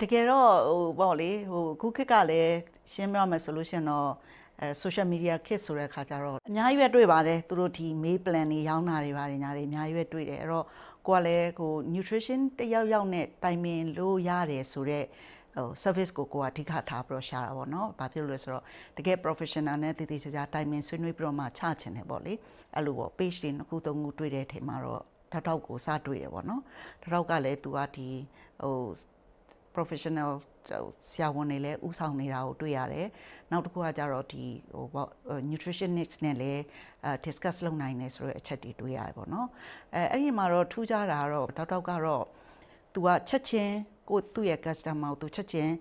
တကယ်တော့ပေါ့လေခုခေတ်ကလည်းရှင်းပြမယ်ဆိုလို့ရှိရင်တော့social media kit ဆိုတဲ့အခါကျတော့အများကြီးပဲတွေ့ပါတယ်သူတို့ဒီ meal plan တွေရောင်းတာတွေပါတယ်ညာတွေအများကြီးပဲတွေ့တယ်အဲ့တော့ကိုကလည်းnutrition တယောက်ယောက်နဲ့တိုင်ပင်လို့ရတယ်ဆိုတော့service ကိုအဓိကထားပြီးတော့ရှာတာပေါ့နော်။ဘာဖြစ်လို့လဲဆိုတော့တကယ် professional နဲ့တည်တည်ကြကြတိုင်ပင်ဆွေးနွေးပြီးတော့မှချချင်တယ်ပေါ့လေ။အဲ့လိုပေါ့ page တွေနှစ်ခုသုံးခုတွေ့တဲ့အချိန်မှာတော့ထောက်ကိုစတွေ့ရပေါ့နော်။ထောက်ကလည်းသူကဒီprofessional ဆရာဝန်တွေလည်းဥဆောင်နေတာကိုတွေ့ရတယ်။နောက်တစ်ခုကကြတော့ဒီnutritionist နဲ့လည်း discuss လုပ်နိုင်တယ်ဆိုတော့အချက်တွေတွေ့ရတယ်ပေါ့နော်။အဲ့ဒီမှာတော့ထူးခြားတာကတော့ထောက်ကတော့သူကချက်ချင်းသူ့ရဲ့ customer ကိုသူချက်ချင်း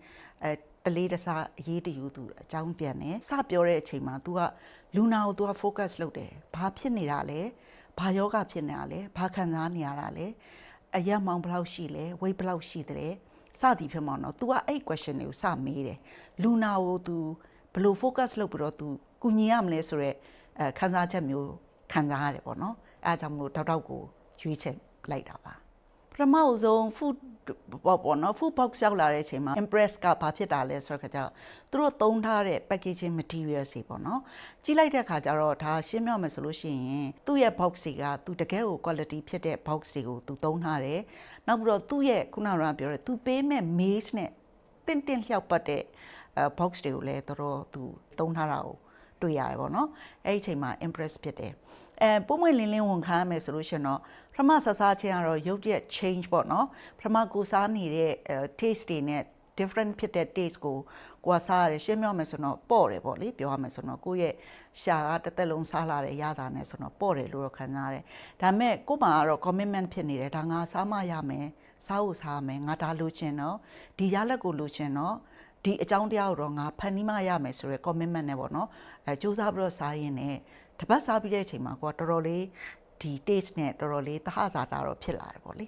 တလေးတစားအရေးတယူသူအကြောင်းပြန်တယ်စပြောတဲ့အချိန်မှာ तू ကလူနာကို तू က focus လုပ်တယ်ဘာဖြစ်နေတာလဲဘာယောဂဖြစ်နေတာလဲဘာခံစားနေရတာလဲအရက်မောင်ဘယ်လောက်ရှိလဲ weight ဘယ်လောက်ရှိတယ်စသည်ဖြစ်မှာနော် तू ကအဲ့ question တွေကိုစမေးတယ်လူနာကို तू ဘယ်လို focus လုပ်ပြီးတော့ तू ကူညီရမလဲဆိုတော့ခံစားချက်မျိုးခံစားရတယ်ပေါ့နော်အဲအကြောင်းမို့တောက်ကိုရွေးချက်လိုက်တာပါပထမဆုံး food ပေါ့နော် food box ရောက်လာတဲ့အချိန်မှာ impress ကဘာဖြစ်တာလဲဆိုတော့ခါကျတော့သူတို့သုံးထားတဲ့ packaging material တွေပေါ့နော်ကြီးလိုက်တဲ့ခါကျတော့ဒါရှင်းပြမယ်ဆိုလို့ရှိရင်သူ့ရဲ့ box တွေကသူတကယ်ကို quality ဖြစ်တဲ့ box တွေကိုသူသုံးထားတယ်နောက်ပြီးတော့သူ့ရဲ့ခုနကပြောတဲ့သူပေးမဲ့ maze နဲ့တင့်လျှောက်ပတ်တဲ့ box တွေကိုလည်းတော်သူသုံးထားတာကိုတွေ့ရတယ်ပေါ့နော်အဲ့ဒီအချိန်မှာ impress ဖြစ်တယ်ပုံမှန်လင်းလင်းဝန်ခံရမယ်ဆိုလို့ရှိရင်တော့ပထမဆဆချင်းကတော့ရုပ်ရက် change ပေါ့နော်ပထမကိုစားနေတဲ့ taste တွေနဲ့ different ဖြစ်တဲ့ taste ကိုစားရတယ်ရှင်းပြောမယ်ဆိုတော့ပေါ့တယ်ပေါ့လေပြောရမယ်ဆိုတော့ကိုယ့်ရဲ့ရှာကတစ်သက်လုံးစားလာတဲ့ရတာနဲ့ဆိုတော့ပေါ့တယ်လို့တော့ခံစားရတယ်ဒါပေမဲ့ကို့မှာကတော့ commitment ဖြစ်နေတယ်ဒါငါစားမရမယ်စားဖို့စားမယ်ငါဒါလိုချင်တော့ဒီရလက်ကိုလိုချင်တော့ဒီအကြောင်းတရားကိုတော့ငါဖန်တီးမရမယ်ဆိုရယ် commitment နဲ့ပေါ့နော်စူးစမ်းပြီးတော့စားရင်းနဲ့တပတ်စားပြီးတဲ့အချိန်မှာကိုကတော်တော်လေးဒီ taste နဲ့တော်တော်လေးသဟဇာတာတော့ဖြစ်လာတယ်ပေါ့လေ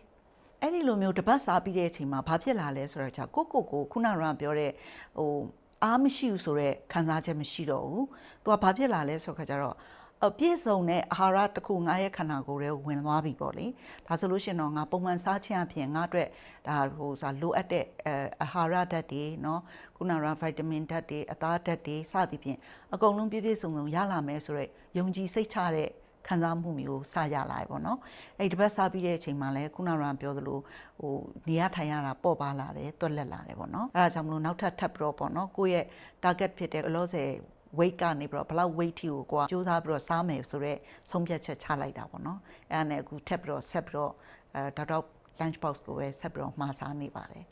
အဲ့ဒီလိုမျိုးတပတ်စားပြီးတဲ့အချိန်မှာဘာဖြစ်လာလဲဆိုတော့ကိုခုနကပြောတဲ့အားမရှိဘူးဆိုတော့ခံစားချက်မရှိတော့ဘူးသူကဘာဖြစ်လာလဲဆိုတော့ကျတော့ပြည့်စုံတဲ့အာဟာရတစ်ခုငါရဲ့ခန္ဓာကိုယ်ထဲဝင်သွားပြီပေါ့လေဒါဆိုလို့ရှိရင်တော့ငါပုံမှန်စားခြင်းအပြင်ငါအတွက်ဒါလိုအပ်တဲ့အာဟာရဓာတ်တွေเนาะခုနကဗိုက်တာမင်ဓာတ်တွေအသားဓာတ်တွေစသည်ဖြင့်အကုန်လုံးပြည့်စုံရလာမယ်ဆိုတော့ယုံကြည်စိတ်ချတဲ့ခံစားမှုမျိုးစရလာတယ်ပေါ့နော်အဲ့ဒီတစ်ပတ်စားပြီးတဲ့အချိန်မှာလဲခုနကပြောသလိုနေရထိုင်ရတာပေါ့ပါလာတယ်တွက်လက်လာတယ်ပေါ့နော်အဲ့ဒါကြောင့်မလို့နောက်ထပ်ပြီးတော့ပေါ့နော်ကိုယ့်ရဲ့ target ဖြစ်တဲ့လောဆယ် weight ကနေပြီးတော့ဘယ်လောက် weight ထိကိုကိုကစူးစမ်းပြီးတော့စားမယ်ဆိုတော့ဆုံးဖြတ်ချက်ချလိုက်တာပေါ့နော်အဲ့ဒါနဲ့အခုထပ်ပြီးတော့ဆက်ပြီးတော့တောက် lunch box ကိုပဲဆက်ပြီးတော့မှာစားနေပါတယ်